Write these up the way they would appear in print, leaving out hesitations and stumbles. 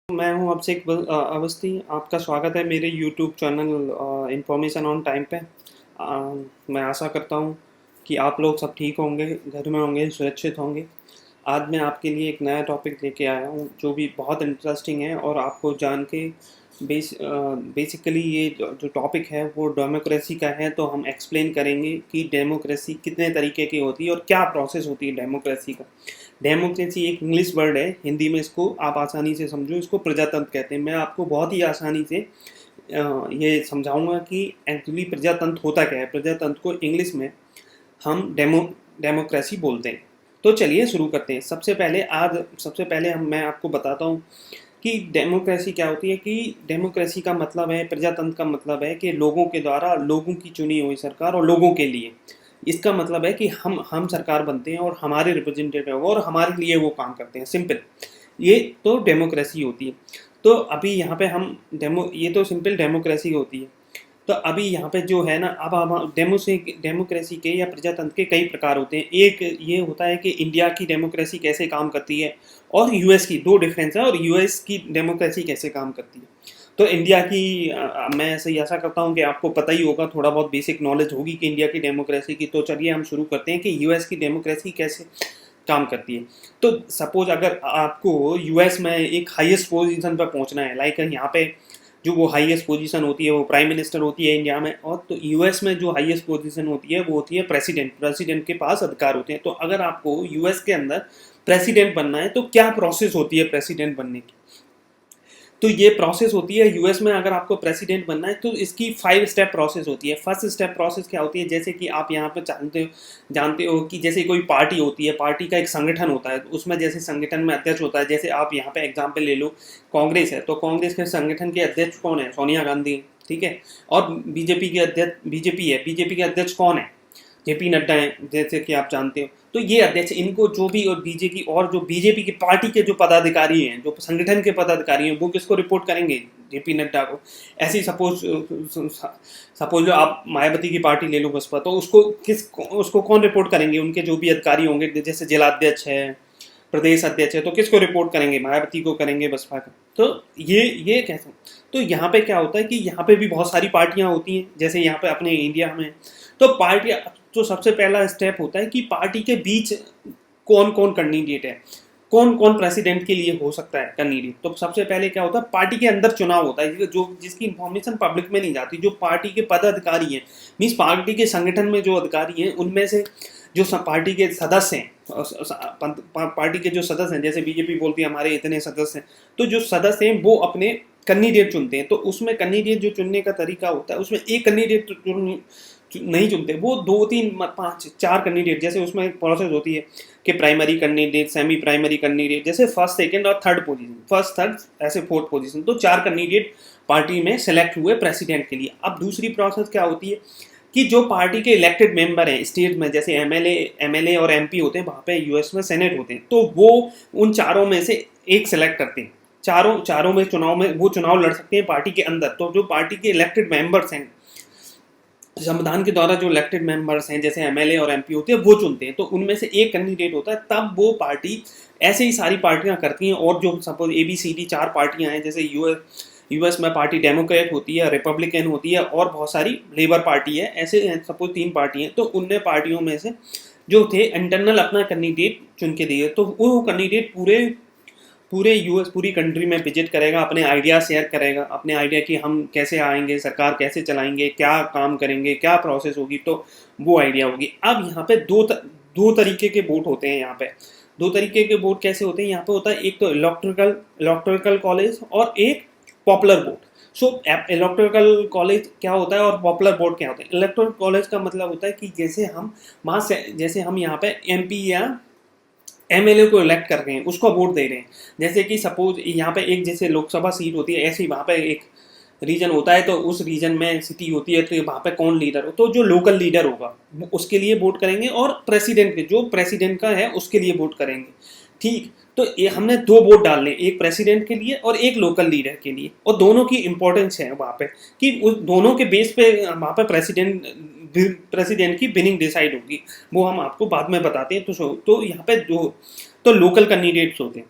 मैं हूं अभिषेक अवस्थी। आपका स्वागत है मेरे YouTube channel information on time पे। मैं आशा करता हूं कि आप लोग सब ठीक होंगे, घर में होंगे, सुरक्षित होंगे। आज मैं आपके लिए एक नया टॉपिक लेके आया हूं जो भी बहुत इंटरेस्टिंग है और आपको जान के बेसिकली ये जो टॉपिक है वो डेमोक्रेसी का है। तो हम एक्सप्लेन करेंगे कि डेमोक्रेसी कितने तरीके की होती है और क्या प्रोसेस होती है डेमोक्रेसी का। डेमोक्रेसी एक इंग्लिश वर्ड है, हिंदी में इसको आप आसानी से समझो, इसको प्रजातंत्र कहते हैं। मैं आपको बहुत ही आसानी से ये समझाऊंगा कि एक्चुअली प्रजातंत्र होता क्या है। प्रजातंत्र को इंग्लिश में हम डेमोक्रेसी बोलते हैं। तो चलिए शुरू करते हैं। सबसे पहले मैं आपको बताता हूँ कि डेमोक्रेसी क्या होती है। कि डेमोक्रेसी का मतलब है, प्रजातंत्र का मतलब है कि लोगों के द्वारा लोगों की चुनी हुई सरकार और लोगों के लिए। इसका मतलब है कि हम सरकार बनते हैं और हमारे रिप्रेजेंटेटिव और हमारे लिए वो काम करते हैं। सिंपल, ये तो डेमोक्रेसी होती है। तो अभी यहाँ पे हम ये तो सिंपल डेमोक्रेसी होती है। तो अभी यहाँ पे जो है ना, अब हम डेमोक्रेसी के या प्रजातंत्र के कई प्रकार होते हैं। एक ये होता है कि इंडिया की डेमोक्रेसी कैसे काम करती है और यूएस की, दो डिफरेंस है, और यूएस की डेमोक्रेसी कैसे काम करती है। तो इंडिया की मैं ऐसे ही आशा करता हूँ कि आपको पता ही होगा, थोड़ा बहुत बेसिक नॉलेज होगी कि इंडिया की डेमोक्रेसी की। तो चलिए हम शुरू करते हैं कि यूएस की डेमोक्रेसी कैसे काम करती है। तो सपोज अगर आपको यूएस में एक हाईएस्ट पोजीशन पर पहुंचना है, लाइक यहाँ पे जो वो हाईएस्ट पोजीशन होती है वो प्राइम मिनिस्टर होती है इंडिया में, और तो यूएस में जो हाईएस्ट पोजीशन होती है वो होती है प्रेसिडेंट। प्रेसिडेंट के पास अधिकार होते हैं। तो अगर आपको यूएस के अंदर प्रेसिडेंट बनना है तो क्या प्रोसेस होती है प्रेसिडेंट बनने की। तो ये प्रोसेस होती है यूएस में। अगर आपको प्रेसिडेंट बनना है तो इसकी 5 स्टेप प्रोसेस होती है। फर्स्ट स्टेप प्रोसेस क्या होती है, जैसे कि आप यहाँ पे जानते हो कि जैसे कोई पार्टी होती है, पार्टी का एक संगठन होता है, उसमें जैसे संगठन में अध्यक्ष होता है। जैसे आप यहाँ पे एग्जाम्पल ले लो, कांग्रेस है, तो कांग्रेस के संगठन के अध्यक्ष कौन है? सोनिया गांधी, ठीक है। और बीजेपी के अध्यक्ष कौन है? जेपी नड्डा हैं, जैसे कि आप जानते हो। तो ये अध्यक्ष, इनको जो भी, और बीजेपी की पार्टी के जो पदाधिकारी हैं, जो संगठन के पदाधिकारी हैं, वो किसको रिपोर्ट करेंगे? जेपी नड्डा को। ऐसे ही सपोज जो आप मायावती की पार्टी ले लो, बसपा, तो उसको कौन रिपोर्ट करेंगे? उनके जो भी अधिकारी होंगे, जैसे जिलाध्यक्ष है, प्रदेश अध्यक्ष है, तो किसको रिपोर्ट करेंगे? मायावती को करेंगे, बसपा का। तो ये कैसे? तो यहाँ पे क्या होता है कि यहाँ पे भी बहुत सारी पार्टियां होती हैं, जैसे यहाँ पे अपने इंडिया में। तो पार्टियां, तो सबसे पहला स्टेप होता है कि पार्टी के बीच कौन कौन कैंडिडेट है, कौन कौन प्रेसिडेंट के लिए हो सकता है कैंडिडेट। तो सबसे पहले क्या होता है, पार्टी के अंदर चुनाव होता है, जो जिसकी इंफॉर्मेशन पब्लिक में नहीं जाती। जो पार्टी के पदाधिकारी हैं, मीन्स पार्टी के संगठन में जो अधिकारी हैं, उनमें से जो पार्टी के सदस्य हैं, पार्टी के जो सदस्य हैं, जैसे बीजेपी बोलती है हमारे इतने सदस्य हैं, तो जो सदस्य हैं वो अपने कैंडिडेट चुनते हैं। तो उसमें कैंडिडेट जो चुनने का तरीका होता है, उसमें एक कैंडिडेट नहीं चुनते, वो 2 3 5 4 कैंडिडेट, जैसे उसमें एक प्रोसेस होती है कि primary candidate, semi primary candidate, जैसे फर्स्ट सेकंड और थर्ड पोजीशन, फर्स्ट थर्ड ऐसे फोर्थ पोजीशन। तो 4 कैंडिडेट पार्टी में सेलेक्ट हुए प्रेसिडेंट के लिए। अब दूसरी प्रोसेस क्या होती है कि जो पार्टी के इलेक्टेड मेंबर हैं स्टेट में, जैसे एमएलए और एमपी होते हैं, वहाँ पे यूएस में सेनेट होते हैं, तो वो उन चारों में से एक सेलेक्ट करते हैं। चारों में वो चुनाव लड़ सकते हैं पार्टी के अंदर। तो जो पार्टी के इलेक्टेड मेंबर्स हैं, संविधान के द्वारा जो इलेक्टेड मेंबर्स हैं, जैसे एमएलए और एमपी होते हैं, वो चुनते हैं। तो उनमें से एक कैंडिडेट होता है। तब वो पार्टी, ऐसे ही सारी पार्टियां करती हैं। और जो सपोज ABCD 4 पार्टियां हैं, जैसे यूएस में पार्टी डेमोक्रेट होती है, रिपब्लिकन होती है, और बहुत सारी लेबर पार्टी है, ऐसे सपोज 3 पार्टी हैं। तो उनने पार्टियों में से जो थे इंटरनल अपना कैंडिडेट चुन के दिए। तो वो कैंडिडेट पूरे यूएस, पूरी कंट्री में विजिट करेगा, अपने आइडिया शेयर करेगा, अपने आइडिया कि हम कैसे आएंगे, सरकार कैसे चलाएंगे, क्या काम करेंगे, क्या प्रोसेस होगी। तो वो आइडिया होगी। अब यहाँ पे दो तरीके के वोट होते हैं। यहाँ पे 2 तरीके के वोट कैसे होते हैं? यहाँ पे होता है एक तो इलेक्टोरल कॉलेज और एक पॉपुलर वोट। सो इलेक्टोरल कॉलेज क्या होता है और पॉपुलर वोट क्या होता है? इलेक्टोरल कॉलेज का मतलब होता है कि जैसे हम यहाँ पे MP या एमएलए को इलेक्ट कर रहे हैं, उसको वोट दे रहे हैं। जैसे कि सपोज यहाँ पे एक जैसे लोकसभा सीट होती है, ऐसे ही वहाँ पे एक रीजन होता है, तो उस रीजन में सिटी होती है, तो वहाँ पे कौन लीडर हो, तो जो लोकल लीडर होगा उसके लिए वोट करेंगे, और प्रेसिडेंट के, जो प्रेसिडेंट का है, उसके लिए वोट करेंगे। ठीक। तो ये हमने 2 वोट डालने, एक प्रेसिडेंट के लिए और एक लोकल लीडर के लिए, और दोनों की इंपॉर्टेंस है वहाँ पे कि उस दोनों के बेस पे वहाँ पे प्रेसिडेंट की विनिंग डिसाइड होगी। वो हम आपको बाद में बताते हैं। तो यहाँ पे तो लोकल कैंडिडेट्स होते हैं,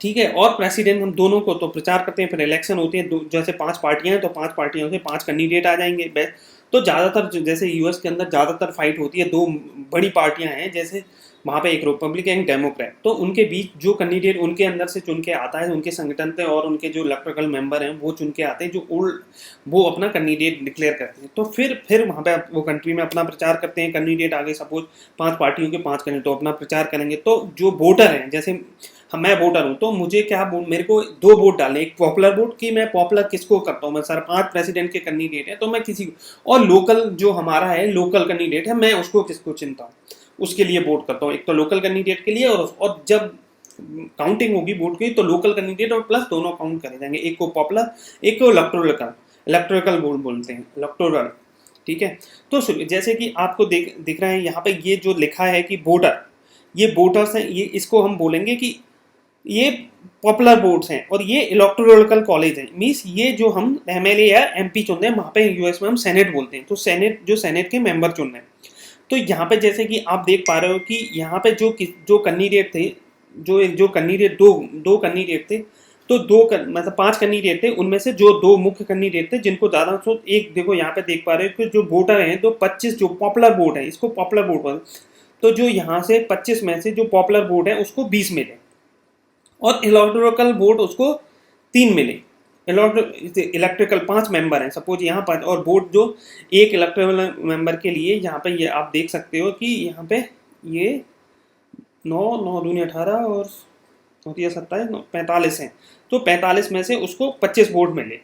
ठीक है। और प्रेसिडेंट हम दोनों को तो प्रचार करते हैं, फिर इलेक्शन होते हैं, जैसे 5 पार्टियां हैं तो 5 पार्टियों से 5 कैंडिडेट आ जाएंगे। तो ज़्यादातर जैसे यूएस के अंदर ज़्यादातर फाइट होती है, 2 बड़ी पार्टियां हैं, जैसे वहाँ पे एक रिपब्लिकन एक डेमोक्रेट, तो उनके बीच जो कैंडिडेट उनके अंदर से चुन के आता है, उनके संगठन से और उनके जो इलेक्ट्रिकल मेंबर हैं वो चुन के आते हैं, जो ओल्ड वो अपना कैंडिडेट डिक्लेयर करते हैं। तो फिर वहाँ पे वो कंट्री में अपना प्रचार करते हैं, कैंडिडेट आगे सपोज 5 पार्टियों के 5 कैंडिडेट तो अपना प्रचार करेंगे। तो जो वोटर हैं, जैसे मैं वोटर हूँ तो मुझे क्या मेरे को 2 वोट डालने, एक पॉपुलर वोट कि मैं पॉपुलर किसको करता हूँ, मैं सर 5 प्रेसिडेंट के कैंडिडेट है तो मैं किसी को, और लोकल जो हमारा है लोकल कैंडिडेट है मैं उसको किसको चुनता हूँ, उसके लिए वोट करता हूँ। एक तो लोकल कैंडिडेट के लिए, और जब काउंटिंग होगी वोट की तो लोकल कैंडिडेट और प्लस दोनों काउंट करे जाएंगे, एक को पॉपुलर एक को इलेक्ट्रिकल वोट बोलते हैं, इलेक्टोरल। ठीक है। तो जैसे कि आपको दिख रहा है यहाँ पे ये जो लिखा है कि वोटर, ये वोटर्स हैं, ये इसको हम बोलेंगे कि ये पॉपुलर वोट्स हैं, और ये इलेक्टोरल कॉलेज है। मीन्स ये जो हम एमएलए या एमपी चुनते हैं, वहाँ पे यूएस में हम सेनेट बोलते हैं, तो सेनेट के मेंबर चुन रहे हैं। तो यहाँ पे जैसे कि आप देख पा रहे हो कि यहाँ पे जो कैंडिडेट थे, जो कैंडिडेट दो कैंडिडेट थे, तो मतलब 5 कैंडिडेट थे, उनमें से जो 2 मुख्य कैंडिडेट थे जिनको ज़्यादा, तो एक देखो यहाँ पे देख पा रहे हो कि जो वोटर हैं तो 25 जो पॉपुलर वोट है, इसको पॉपुलर वोट बोलते हैं, तो जो यहाँ से 25 में से जो पॉपुलर वोट है उसको 20 मिले, और इलेक्टोरल वोट उसको 3 मिले। इलेक्ट्रिकल 5 मेंबर हैं सपोज यहाँ 5, और वोट जो एक इलेक्ट्रिकल मेंबर के लिए यहाँ पे ये आप देख सकते हो कि यहाँ पे ये 9 दूनी 18 और 27 45 हैं, तो 45 में से उसको 25 वोट मिले।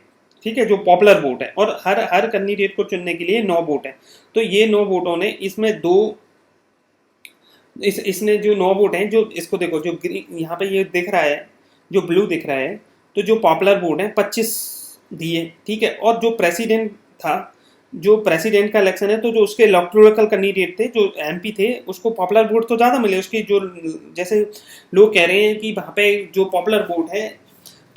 ठीक है, जो पॉपुलर वोट है, और हर कैंडिडेट को चुनने के लिए 9 वोट है। तो ये 9 वोटों ने इसमें इसने जो 9 वोट हैं, जो इसको देखो, जो यहाँ पे ये दिख रहा है, जो ब्लू दिख रहा है, तो जो पॉपुलर वोट है 25 दिए। ठीक है। और जो प्रेसिडेंट था, जो प्रेसिडेंट का इलेक्शन है, तो जो उसके इलेक्टोरल कैंडिडेट थे, जो एमपी थे, उसको पॉपुलर वोट तो ज़्यादा मिले उसकी, जो जैसे लोग कह रहे हैं कि वहाँ पे जो पॉपुलर वोट है,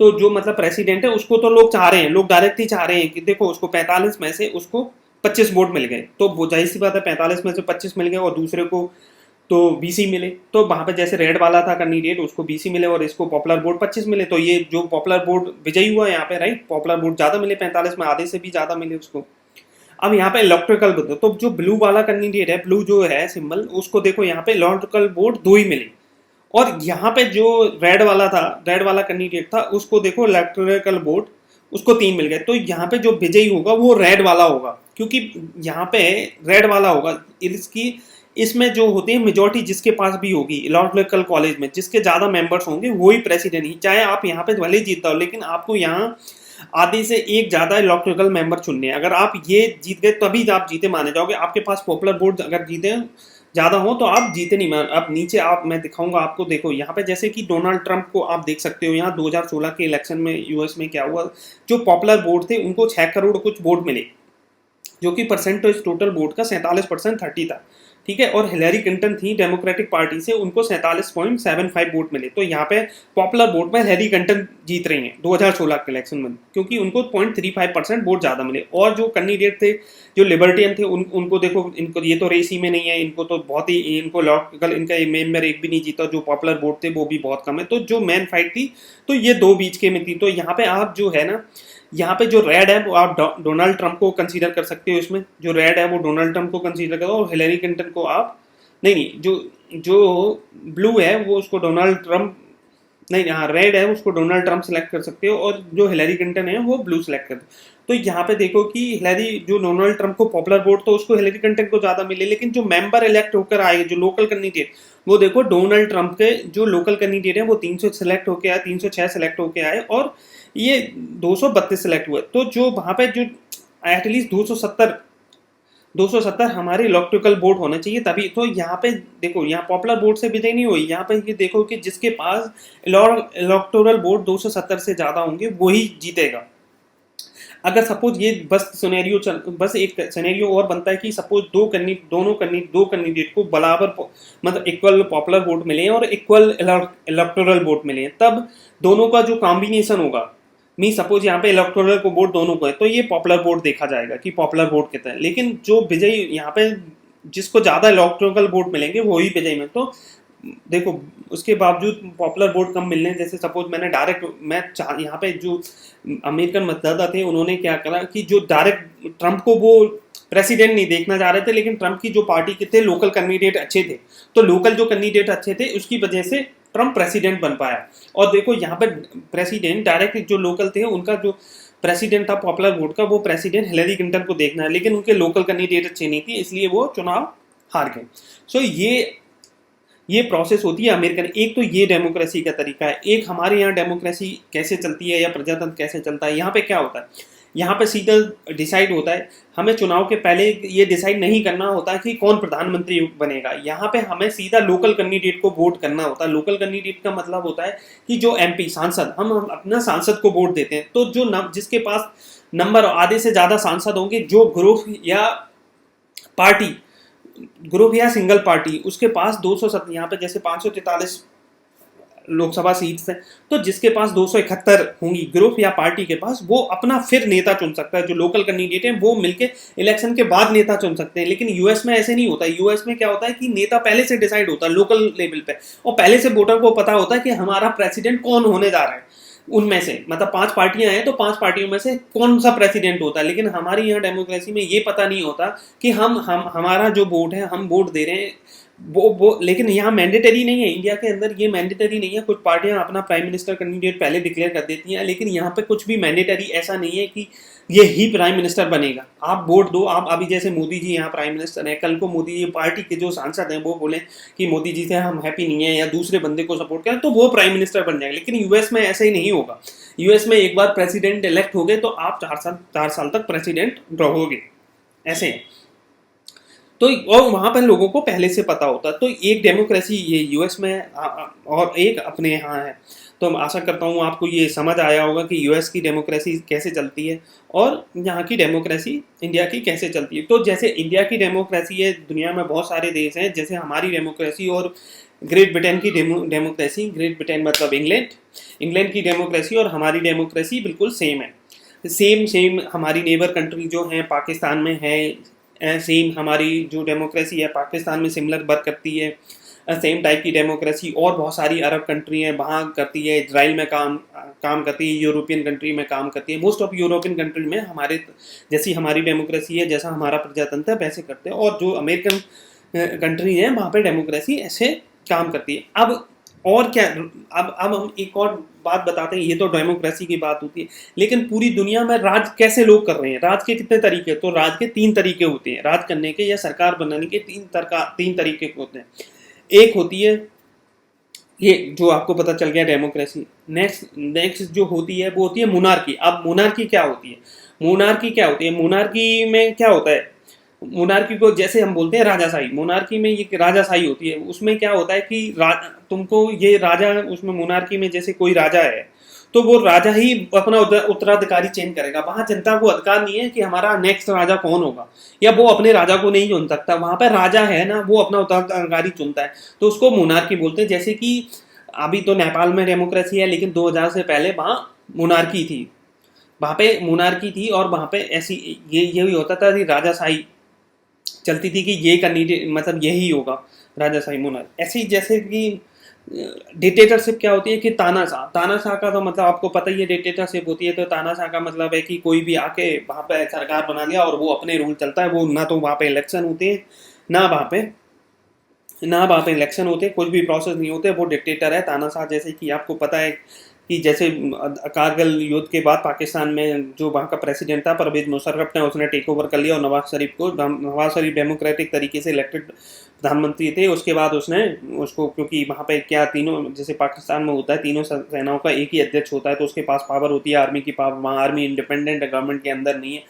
तो जो मतलब प्रेसिडेंट है उसको तो लोग चाह रहे हैं, लोग डायरेक्टली चाह रहे हैं कि देखो उसको 45 में से उसको 25 वोट मिल गए, तो वो जाहिर सी बात है 45 में से 25 मिल गए, और दूसरे को तो 20 ही मिले। तो वहाँ पे जैसे रेड वाला था कैंडिडेट, उसको 20 ही मिले और इसको पॉपुलर वोट 25 मिले, तो ये जो पॉपुलर वोट विजयी हुआ यहाँ पे, राइट, पॉपुलर वोट ज़्यादा मिले, 45 में आधे से भी ज़्यादा मिले उसको। अब यहाँ पे इलेक्ट्रिकल, तो जो ब्लू वाला कैंडिडेट है, ब्लू जो है सिंबल, उसको देखो यहाँ पे इलेक्ट्रिकल वोट 2 ही मिले, और यहाँ पे जो रेड वाला कैंडिडेट था, उसको देखो इलेक्ट्रिकल वोट उसको 3 मिल गए। तो यहाँ पे जो विजयी होगा वो रेड वाला होगा, क्योंकि यहाँ पे रेड वाला होगा, इसमें जो होती है मेजोरिटी जिसके पास भी होगी इलेक्ट्रिकल कॉलेज में, जिसके ज़्यादा मेंबर्स होंगे वही प्रेसिडेंट ही, चाहे आप यहाँ पे भले ही जीतता हो, लेकिन आपको यहाँ आधे से एक ज़्यादा इलेक्ट्रिकल मेंबर चुनने हैं। अगर आप ये जीत गए तभी आप जीते माने जाओगे, आपके पास पॉपुलर वोट अगर जीते ज़्यादा हो तो आप जीते नहीं मान। अब नीचे मैं दिखाऊंगा आपको, देखो यहाँ पे जैसे कि डोनाल्ड ट्रंप को आप देख सकते हो, यहाँ 2016 के इलेक्शन में यूएस में क्या हुआ, जो पॉपुलर वोट थे उनको 6 करोड़ कुछ वोट मिले, जो कि परसेंटेज टोटल वोट का 47% 30 था। ठीक है। और हिलरी क्लिंटन थी डेमोक्रेटिक पार्टी से, उनको 47.75 वोट मिले। तो यहाँ पे पॉपुलर वोट में हिलरी क्लिंटन जीत रही हैं 2016 के इलेक्शन में, क्योंकि उनको 0.35% वोट ज़्यादा मिले। और जो कैंडिडेट थे जो लिबर्टियन थे, उनको देखो, इनको ये तो रेस ही में नहीं है, इनको तो बहुत ही, इनको लॉकल इनका मेंबर एक भी नहीं जीता, जो पॉपुलर वोट थे वो भी बहुत कम है। तो जो मेन फाइट थी तो ये 2 बीच के में थी। तो यहाँ पे आप जो है ना, यहाँ पे जो रेड है वो आप डोनाल्ड ट्रंप को कंसीडर कर सकते हो, इसमें जो रेड है वो डोनाल्ड ट्रंप को कंसीडर करो, और हिलरी क्लिंटन को आप नहीं, जो ब्लू है वो उसको डोनाल्ड ट्रंप नहीं, हाँ रेड है उसको डोनाल्ड ट्रंप सेलेक्ट कर सकते हो, और जो हिलरी क्लिंटन है वो ब्लू सेलेक्ट कर। तो यहाँ पे देखो कि जो डोनाल्ड ट्रंप को पॉपुलर वोट तो उसको हिलरी क्लिंटन को ज़्यादा मिले, लेकिन जो मेंबर इलेक्ट होकर आए, जो लोकल कैंडिडेट, वो देखो डोनाल्ड ट्रंप के जो लोकल कैंडिडेट है वो 300 सेलेक्ट होकर आए, 306 सेलेक्ट होकर आए, और ये 232 सेलेक्ट हुए। तो जो वहाँ पे जो एटलीस्ट 270 हमारे इलेक्ट्रिकल वोट होने चाहिए तभी। तो यहाँ पे देखो, यहाँ पॉपुलर वोट से विजय नहीं हुई, यहाँ पे ये देखो कि जिसके पास इलेक्टोरल वोट 270 से ज़्यादा होंगे वही जीतेगा। अगर सपोज ये बस एक सिनेरियो और बनता है कि सपोज दो कैंडिडेट को बराबर मतलब इक्वल पॉपुलर वोट मिले और इक्वल इलेक्टोरल वोट मिले, तब दोनों का जो कॉम्बिनेशन होगा, सपोज यहाँ पे इलेक्टोरल को वोट दोनों को है, तो ये पॉपुलर वोट देखा जाएगा कि पॉपुलर वोट कितना है। लेकिन जो विजयी यहाँ पे जिसको ज़्यादा इलेक्टोरल वोट मिलेंगे वही विजयी में। तो देखो, उसके बावजूद पॉपुलर वोट कम मिलने, जैसे सपोज मैंने डायरेक्ट, यहाँ पे जो अमेरिकन मतदाता थे उन्होंने क्या करा कि जो डायरेक्ट ट्रंप को वो प्रेसिडेंट नहीं देखना चाह रहे थे, लेकिन ट्रंप की जो पार्टी के थे लोकल कैंडिडेट अच्छे थे, तो लोकल जो कैंडिडेट अच्छे थे उसकी वजह से ट्रंप प्रेसिडेंट बन पाया। और देखो यहाँ पे प्रेसिडेंट डायरेक्ट जो लोकल थे उनका जो प्रेसिडेंट था पॉपुलर वोट का, वो प्रेसिडेंट हिलेरी क्लिंटन को देखना है, लेकिन उनके लोकल कैंडिडेट अच्छे नहीं थी, इसलिए वो चुनाव हार गए। सो ये प्रोसेस होती है अमेरिकन। एक तो ये डेमोक्रेसी का तरीका है। एक हमारे यहाँ डेमोक्रेसी कैसे चलती है या प्रजातंत्र कैसे चलता है, यहाँ पे क्या होता है, यहाँ पे सीधा डिसाइड होता है, हमें चुनाव के पहले ये डिसाइड नहीं करना होता कि कौन प्रधानमंत्री बनेगा। यहाँ पे हमें सीधा लोकल कैंडिडेट को वोट करना होता है। लोकल कैंडिडेट का मतलब होता है कि जो एमपी सांसद, हम अपना सांसद को वोट देते हैं, तो जो जिसके पास नंबर आधे से ज़्यादा सांसद होंगे, जो ग्रुप या पार्टी, ग्रुप या सिंगल पार्टी, उसके पास 270, यहाँ पे जैसे 543 लोकसभा सीट्स हैं, तो जिसके पास 271 होंगी ग्रुप या पार्टी के पास, वो अपना फिर नेता चुन सकता है। जो लोकल कैंडिडेट हैं वो मिलके इलेक्शन के बाद नेता चुन सकते हैं। लेकिन यूएस में ऐसे नहीं होता। यूएस में क्या होता है कि नेता पहले से डिसाइड होता है लोकल लेवल पे, और पहले से वोटर को पता होता है कि हमारा प्रेसिडेंट कौन होने जा रहा है। उनमें से मतलब 5 पार्टियां हैं, तो 5 पार्टियों में से कौन सा प्रेसिडेंट होता है। लेकिन हमारी यहाँ डेमोक्रेसी में ये पता नहीं होता कि हम हमारा जो वोट है, हम वोट दे रहे हैं वो लेकिन यहाँ मैंडेटरी नहीं है। इंडिया के अंदर ये मैंडेटरी नहीं है। कुछ पार्टियां अपना प्राइम मिनिस्टर कैंडिडेट पहले डिक्लेयर कर देती हैं, लेकिन यहाँ पे कुछ भी मैंडेटरी ऐसा नहीं है कि ये ही प्राइम मिनिस्टर बनेगा। आप वोट दो। आप अभी जैसे मोदी जी यहाँ प्राइम मिनिस्टर हैं, कल को मोदी जी पार्टी के जो सांसद हैं वो बोले कि मोदी जी से हम हैप्पी नहीं है या दूसरे बंदे को सपोर्ट करें, तो वो प्राइम मिनिस्टर बन जाएंगे। लेकिन यूएस में ऐसा ही नहीं होगा। यूएस में एक बार प्रेसिडेंट इलेक्ट हो गए तो आप 4 साल तक प्रेसिडेंट रहोगे, ऐसे है। तो और वहाँ पर लोगों को पहले से पता होता। तो एक डेमोक्रेसी ये यूएस में है, और एक अपने यहाँ है। तो मैं आशा करता हूँ आपको ये समझ आया होगा कि यूएस की डेमोक्रेसी कैसे चलती है और यहाँ की डेमोक्रेसी इंडिया की कैसे चलती है। तो जैसे इंडिया की डेमोक्रेसी है, दुनिया में बहुत सारे देश हैं, जैसे हमारी डेमोक्रेसी और ग्रेट ब्रिटेन की डेमोक्रेसी, ग्रेट ब्रिटेन मतलब इंग्लैंड की डेमोक्रेसी और हमारी डेमोक्रेसी बिल्कुल सेम है। सेम हमारी नेबर कंट्री जो हैं पाकिस्तान में है, सेम हमारी जो डेमोक्रेसी है पाकिस्तान में सिमिलर वर्क करती है। सेम टाइप की डेमोक्रेसी और बहुत सारी अरब कंट्री हैं वहाँ करती है, इजराइल में काम करती है, यूरोपियन कंट्री में काम करती है। मोस्ट ऑफ यूरोपियन कंट्री में हमारे जैसी हमारी डेमोक्रेसी है, जैसा हमारा प्रजातंत्र है, वैसे करते हैं। और जो अमेरिकन कंट्री है वहाँ पे डेमोक्रेसी ऐसे काम करती है। अब और क्या, अब हम एक और बात बताते हैं। ये तो डेमोक्रेसी की बात होती है, लेकिन पूरी दुनिया में राज कैसे लोग कर रहे हैं, राज के कितने तरीके। तो राज के 3 तरीके होते हैं। राज करने के या सरकार बनाने के 3 तरीके होते हैं। एक होती है ये जो आपको पता चल गया डेमोक्रेसी। नेक्स्ट जो होती है वो होती है मोनार्की। अब मोनार्की क्या होती है, मोनार्की में क्या होता है, मोनार्की को जैसे हम बोलते हैं राजाशाही, मोनार्की में ये राजाशाही होती है। उसमें क्या होता है कि तुमको ये राजा, उसमें मोनार्की में जैसे कोई राजा है तो वो राजा ही अपना उत्तराधिकारी चेंज करेगा। वहां जनता को अधिकार नहीं है कि हमारा नेक्स्ट राजा कौन होगा, या वो अपने राजा को नहीं चुन सकता। वहां पर राजा है ना, वो अपना उत्तराधिकारी चुनता है, तो उसको मोनार्की बोलते हैं। जैसे कि अभी तो नेपाल में डेमोक्रेसी है, लेकिन 2000 से पहले वहाँ मोनार्की थी, वहाँ पे मोनार्की थी। और वहाँ पे ऐसी यही होता था कि राजाशाही चलती थी कि ये कैंडिडेट मतलब यही होगा राजाशाही मोनार्क। ऐसे ही जैसे कि डिक्टेटरशिप क्या होती है कि तानाशाह का तो मतलब आपको पता ही है डिक्टेटरशिप होती है। तो तानाशाह का मतलब है कि कोई भी आके वहाँ पे सरकार बना लिया और वो अपने रूल चलता है। वो ना तो वहाँ पे इलेक्शन होते हैं, ना वहाँ पे इलेक्शन होते, कुछ भी प्रोसेस नहीं होते। वो डिक्टेटर है तानाशाह। जैसे कि आपको पता है कि जैसे कारगिल युद्ध के बाद पाकिस्तान में जो वहाँ का प्रेसिडेंट था परवेज मुशर्रफ ने, उसने टेक ओवर कर लिया और नवाज शरीफ डेमोक्रेटिक तरीके से इलेक्टेड प्रधानमंत्री थे। उसके बाद उसने उसको, क्योंकि वहाँ पे क्या तीनों, जैसे पाकिस्तान में होता है तीनों सेनाओं का एक ही अध्यक्ष होता है, तो उसके पास पावर होती है आर्मी की पावर। वहाँ आर्मी इंडिपेंडेंट है, गवर्नमेंट के अंदर नहीं है।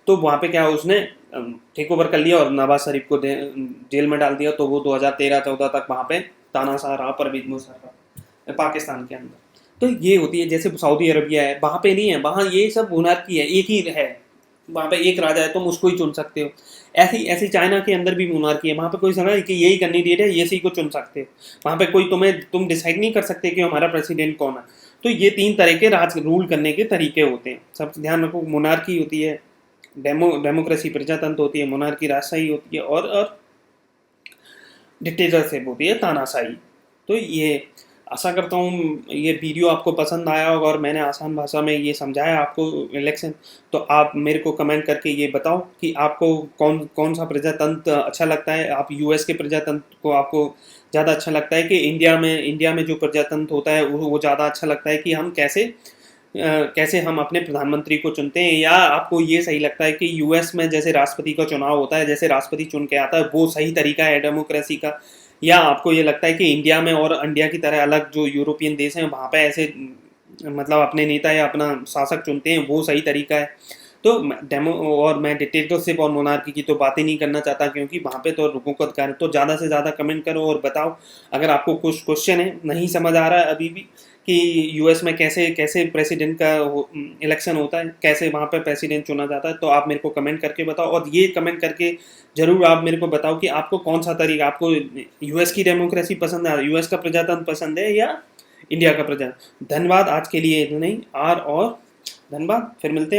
तो वहाँ पे क्या उसने टेक ओवर कर लिया और नवाज शरीफ को जेल में डाल दिया। तो वो 2013-14 तक वहाँ पे तानाशाह रहा परवेज मुशर्रफ पाकिस्तान के अंदर। तो ये होती है। जैसे सऊदी अरबिया है, वहाँ पे नहीं है, वहाँ ये सब मोनार्की है, एक ही है, वहाँ पे एक राजा है, तुम उसको ही चुन सकते हो। ऐसी चाइना के अंदर भी मोनार्की है, वहाँ पे कोई समझ कि यही कैंडिडेट है, ये सी को चुन सकते हो। वहाँ पे कोई तुम डिसाइड नहीं कर सकते कि हमारा प्रेसिडेंट कौन है। तो ये 3 तरह के राज रूल करने के तरीके होते हैं। सब ध्यान रखो, मोनार्की होती है, डेमोक्रेसी प्रजातंत्र होती है, मोनार्की राजशाही होती है, और डिक्टेटरशिप होती है तानाशाही। तो ये आशा करता हूँ ये वीडियो आपको पसंद आया होगा और मैंने आसान भाषा में ये समझाया आपको इलेक्शन। तो आप मेरे को कमेंट करके ये बताओ कि आपको कौन कौन सा प्रजातंत्र अच्छा लगता है। आप यूएस के प्रजातंत्र को आपको ज़्यादा अच्छा लगता है कि इंडिया में जो प्रजातंत्र होता है वो ज़्यादा अच्छा लगता है कि हम कैसे हम अपने प्रधानमंत्री को चुनते हैं, या आपको ये सही लगता है कि यूएस में जैसे राष्ट्रपति का चुनाव होता है, जैसे राष्ट्रपति चुन के आता है, वो सही तरीका है डेमोक्रेसी का, या आपको ये लगता है कि इंडिया में और इंडिया की तरह अलग जो यूरोपियन देश हैं वहाँ पे ऐसे मतलब अपने नेता या अपना शासक चुनते हैं वो सही तरीका है। तो डेमो और मैं डिक्टेटरशिप और मोनार्की की तो बात ही नहीं करना चाहता, क्योंकि वहाँ पे तो लोगों को अधिकार है। तो ज़्यादा से ज़्यादा कमेंट करो और बताओ अगर आपको कुछ क्वेश्चन है नहीं समझ आ रहा है अभी भी कि यूएस में कैसे कैसे प्रेसिडेंट का इलेक्शन होता है, कैसे वहाँ पे प्रेसिडेंट चुना जाता है, तो आप मेरे को कमेंट करके बताओ। और ये कमेंट करके ज़रूर आप मेरे को बताओ कि आपको कौन सा तरीका, आपको यूएस की डेमोक्रेसी पसंद है, यूएस का प्रजातंत्र पसंद है, या इंडिया का प्रजातंत्र। धन्यवाद, आज के लिए इतना ही। और धन्यवाद, फिर मिलते हैं।